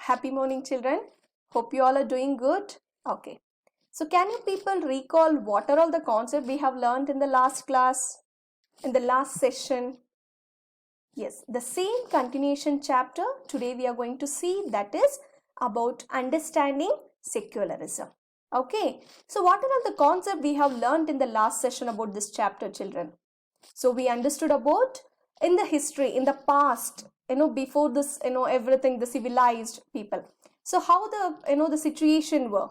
Happy morning, children. Hope you all are doing good. Okay. So can you people recall what are all the concepts we have learned in the last class, in the last session? Yes, the same continuation chapter today we are going to see, that is about understanding secularism. Okay. So what are all the concepts we have learned in the last session about this chapter, children? So we understood about in the history, in the past, before this, everything, the civilized people. So how the situation were.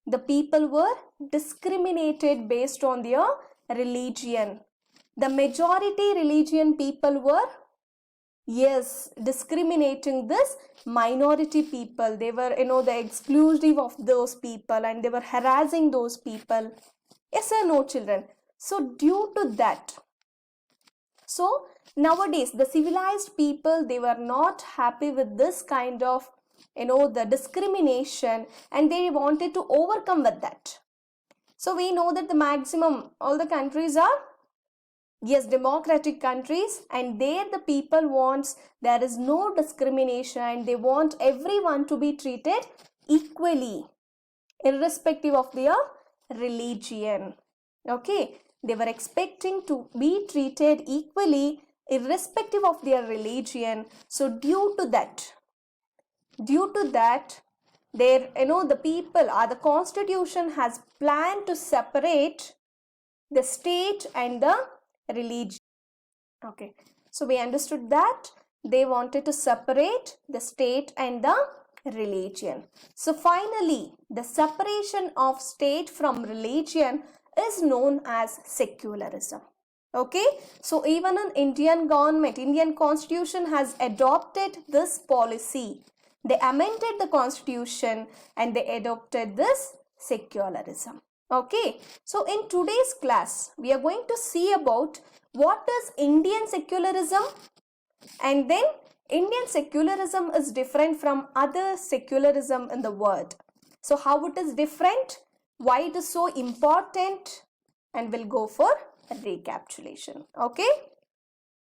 The people were discriminated based on their religion. The majority religion people were, yes, discriminating this minority people. They were, the exclusive of those people, and they were harassing those people. Yes or no, children? So due to that, so nowadays the civilized people, they were not happy with this kind of, the discrimination, and they wanted to overcome with that. So we know that the maximum, all the countries are, yes, democratic countries, and there the people wants, there is no discrimination, and they want everyone to be treated equally, irrespective of their religion. Okay. They were expecting to be treated equally irrespective of their religion. So due to that, there, the people or the constitution has planned to separate the state and the religion. Okay. So we understood that they wanted to separate the state and the religion. So finally, the separation of state from religion is known as secularism. Okay. So even an Indian government, Indian constitution has adopted this policy. They amended the constitution and they adopted this secularism. Okay. So in today's class, we are going to see about what is Indian secularism, and then Indian secularism is different from other secularism in the world. So how it is different, why it is so important, and we'll go for a recapitulation. Okay.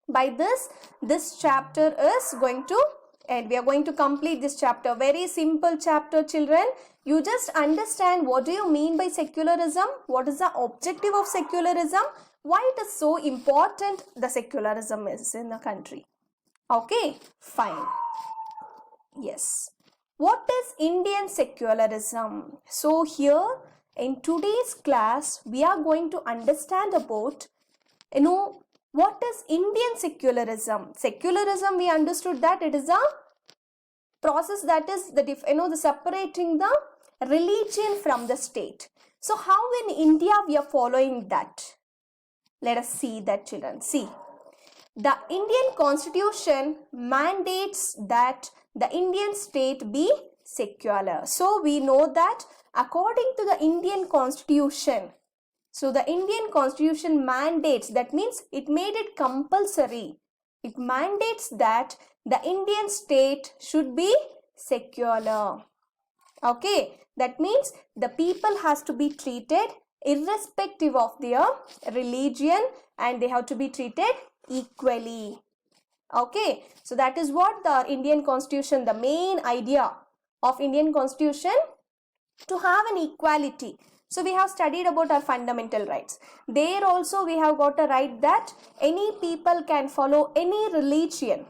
By this chapter is going to end. We are going to complete this chapter. Very simple chapter, children. You just understand what do you mean by secularism, what is the objective of secularism, why it is so important the secularism is in the country. Okay, fine. Yes. What is Indian secularism? So here in today's class, we are going to understand about, what is Indian secularism. Secularism, we understood that it is a process that is the separating the religion from the state. So how in India we are following that? Let us see that, children. See, the Indian constitution mandates that the Indian state be secular. So we know that according to the Indian constitution, so the Indian constitution mandates, that means it made it compulsory. It mandates that the Indian state should be secular. Okay. That means the people has to be treated irrespective of their religion, and they have to be treated equally. Okay. So that is what the Indian constitution, the main idea of Indian constitution, to have an equality. So we have studied about our fundamental rights. There also we have got a right that any people can follow any religion.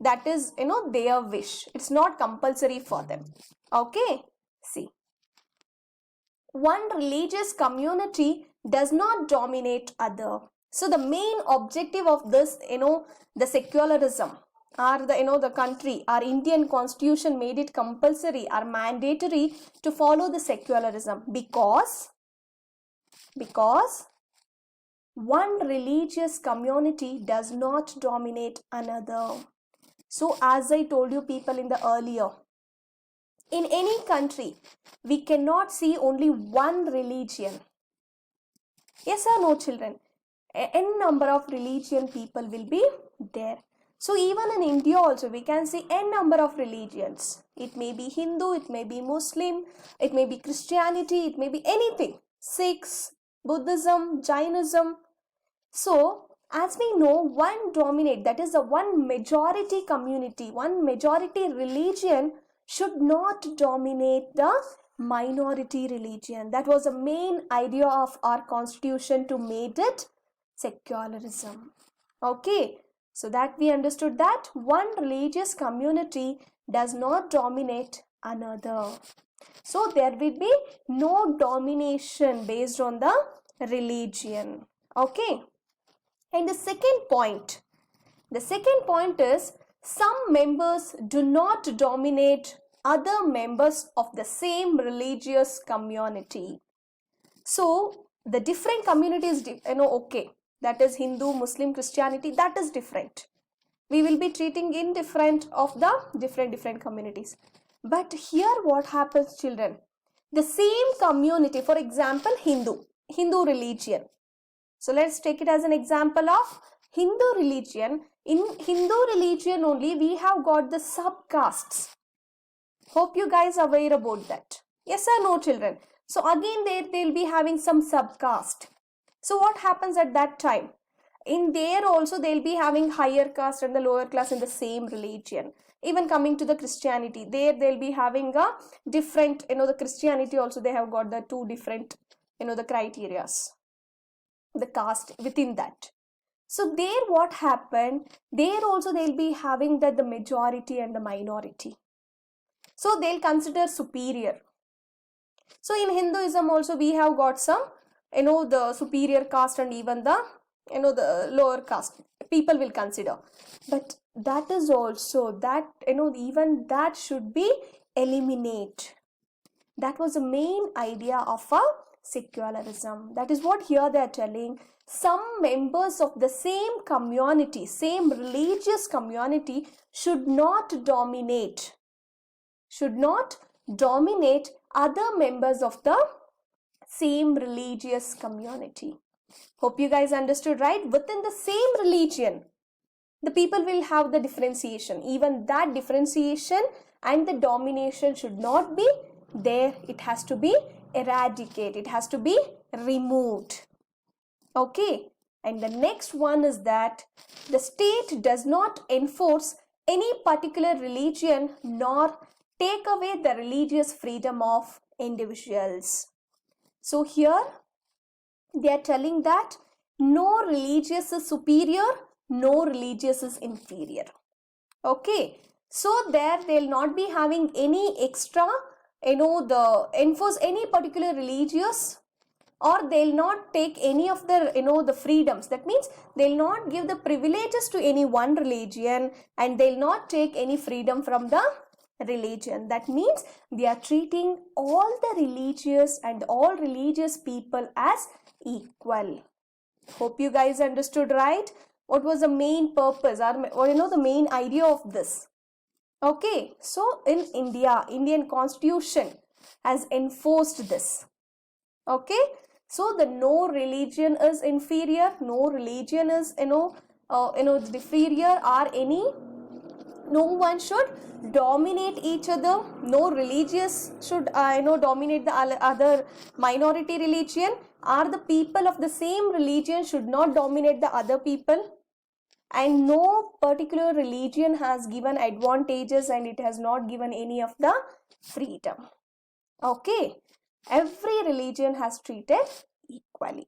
That is, their wish. It's not compulsory for them. Okay. See, one religious community does not dominate other. So the main objective of this, the secularism, or the country, our Indian constitution made it compulsory or mandatory to follow the secularism because one religious community does not dominate another. So as I told you people in the earlier, in any country, we cannot see only one religion. Yes or no, children? N number of religion people will be there. So even in India also, we can see n number of religions. It may be Hindu, it may be Muslim, it may be Christianity, it may be anything. Sikhs, Buddhism, Jainism. So as we know, one dominate, that is a one majority community, one majority religion should not dominate the minority religion. That was the main idea of our constitution to make it secularism. Okay, so that we understood that one religious community does not dominate another. So there will be no domination based on the religion. Okay. And the second point is some members do not dominate other members of the same religious community. So the different communities, okay, that is Hindu, Muslim, Christianity, that is different. We will be treating in different of the different communities. But here what happens, children? The same community, for example, Hindu religion. So let's take it as an example of Hindu religion. In Hindu religion only we have got the subcastes. Hope you guys are aware about that. Yes or no, children? So again they'll be having some subcaste. So what happens at that time? In there also they'll be having higher caste and the lower class in the same religion. Even coming to the Christianity, they'll be having a different, the Christianity also they have got the two different, the criterias, the caste within that. So there what happened, there also they'll be having that the majority and the minority. So they'll consider superior. So in Hinduism also we have got some, the superior caste and even the, the lower caste people will consider. But that is also that, even that should be eliminated. That was the main idea of a secularism. That is what here they are telling. Some members of the same community, same religious community should not dominate other members of the same religious community. Hope you guys understood, right? Within the same religion, the people will have the differentiation. Even that differentiation and the domination should not be there. It has to be eradicated. It has to be removed. Okay. And the next one is that the state does not enforce any particular religion nor take away the religious freedom of individuals. So here they are telling that no religious is superior, no religious is inferior. Okay. So there they'll not be having any extra, enforce any particular religious, or they'll not take any of the, the freedoms. That means they'll not give the privileges to any one religion and they'll not take any freedom from the religion. That means they are treating all the religious and all religious people as equal. Hope you guys understood, right? What was the main purpose or the main idea of this? Okay, so in India, Indian constitution has enforced this. Okay, so the no religion is inferior, no religion is inferior, or any, no one should dominate each other, no religious should dominate the other minority religion, or the people of the same religion should not dominate the other people. And no particular religion has given advantages and it has not given any of the freedom. Okay, every religion has treated equally.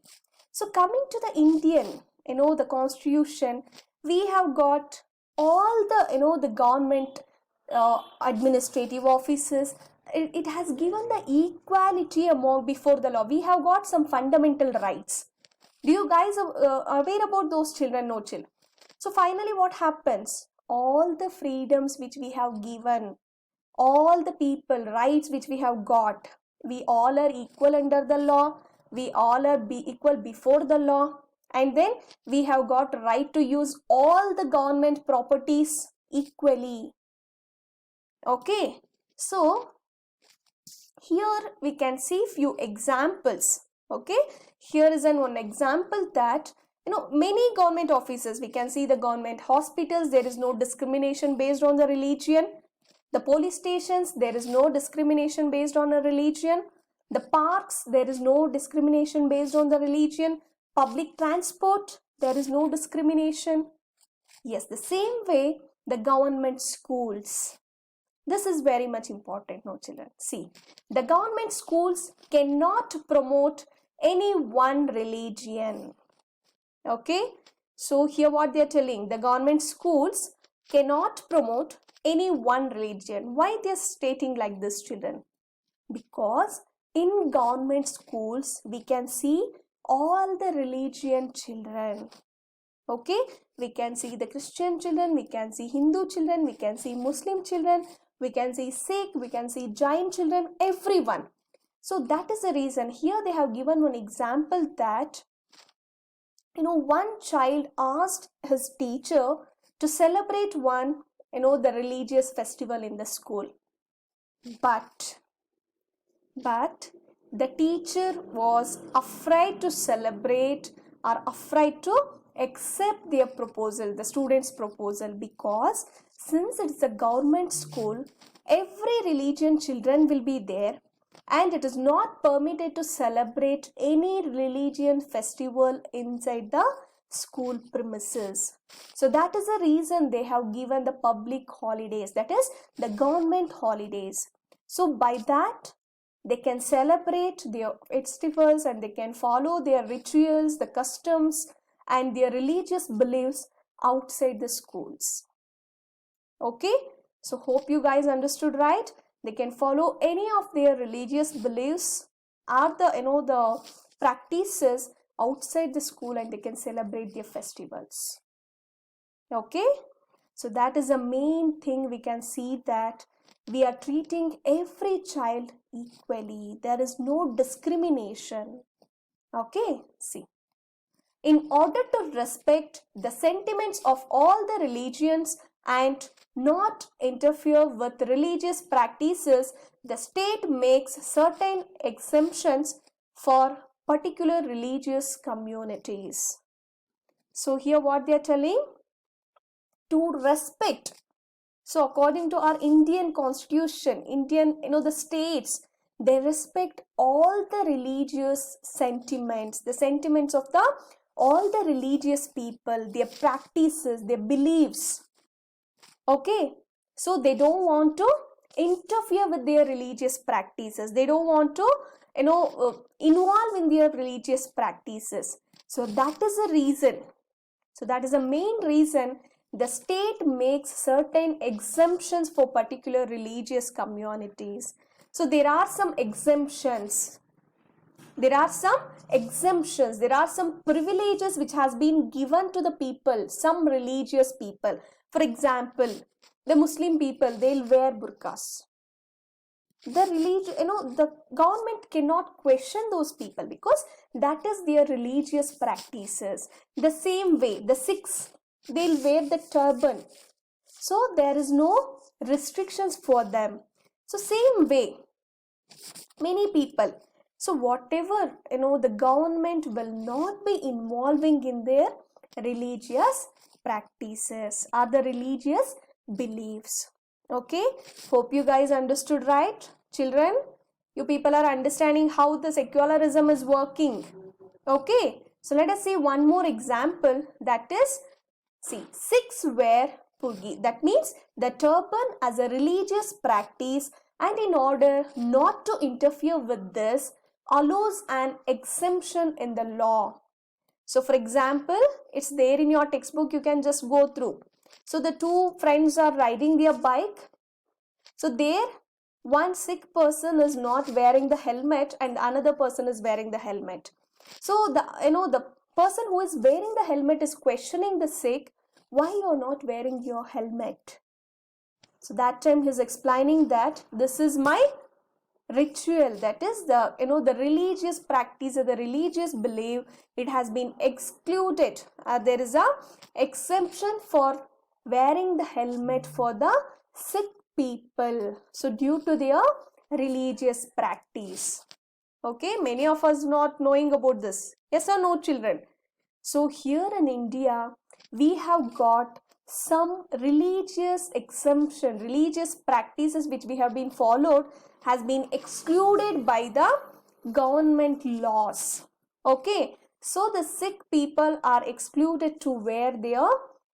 So coming to the Indian, the constitution, we have got all the, the government administrative offices. It has given the equality among before the law. We have got some fundamental rights. Do you guys aware about those, children? No, children. So finally what happens? All the freedoms which we have given, all the people rights which we have got, we all are equal under the law, we all are equal before the law, and then we have got right to use all the government properties equally. Okay, so here we can see few examples. Okay, here is one example that many government offices, we can see the government hospitals, there is no discrimination based on the religion. The police stations, there is no discrimination based on a religion. The parks, there is no discrimination based on the religion. Public transport, There is no discrimination. Yes, the same way the government schools. This is very much important, no children. See, the government schools cannot promote any one religion. Okay, so here what they are telling, the government schools cannot promote any one religion. Why they are stating like this, children? Because in government schools we can see all the religion children. Okay, we can see the Christian children, we can see Hindu children, we can see Muslim children, we can see Sikh, we can see Jain children, everyone. So that is the reason here they have given one example that, one child asked his teacher to celebrate one, the religious festival in the school. But the teacher was afraid to celebrate or afraid to accept their proposal, the students' proposal, because since it's a government school, every religion children will be there and it is not permitted to celebrate any religion festival inside the school premises. So that is the reason they have given the public holidays, that is the government holidays. So by that they can celebrate their festivals and they can follow their rituals, the customs and their religious beliefs outside the schools. Okay, so hope you guys understood, right? They can follow any of their religious beliefs or the practices outside the school and they can celebrate their festivals. Okay, so that is the main thing. We can see that we are treating every child equally. There is no discrimination. Okay, see. In order to respect the sentiments of all the religions and not interfere with religious practices, the state makes certain exemptions for particular religious communities. So here what they are telling? To respect. So according to our Indian constitution, the states, they respect all the religious sentiments, the sentiments of all the religious people, their practices, their beliefs. Okay, so they don't want to interfere with their religious practices. They don't want to, involve in their religious practices. So that is the reason. So that is the main reason the state makes certain exemptions for particular religious communities. So there are some exemptions. There are some exemptions. There are some privileges which has been given to the people, some religious people. For example, the Muslim people, they'll wear burqas. The religion, the government cannot question those people because that is their religious practices. The same way, the Sikhs, they'll wear the turban. So there is no restrictions for them. So same way, many people. So whatever, the government will not be involving in their religious practices or the religious beliefs. Okay, hope you guys understood, right? Children, you people are understanding how the secularism is working. Okay, so let us see one more example, that is, see, Sikhs wear puggi. That means the turban as a religious practice, and in order not to interfere with this, allows an exemption in the law. So for example, it's there in your textbook, you can just go through. So the two friends are riding their bike. So there one Sikh person is not wearing the helmet and another person is wearing the helmet. So the person who is wearing the helmet is questioning the Sikh, why you are not wearing your helmet? So that time he is explaining that this is my ritual, that is the the religious practice or the religious belief, it has been excluded. There is a exemption for wearing the helmet for the Sikh people, so due to their religious practice. Okay, many of us not knowing about this, yes or no, children? So here in India we have got some religious exemption, religious practices which we have been followed has been excluded by the government laws. Okay, So the sick people are excluded to wear their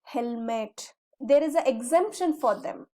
helmet. There is an exemption for them.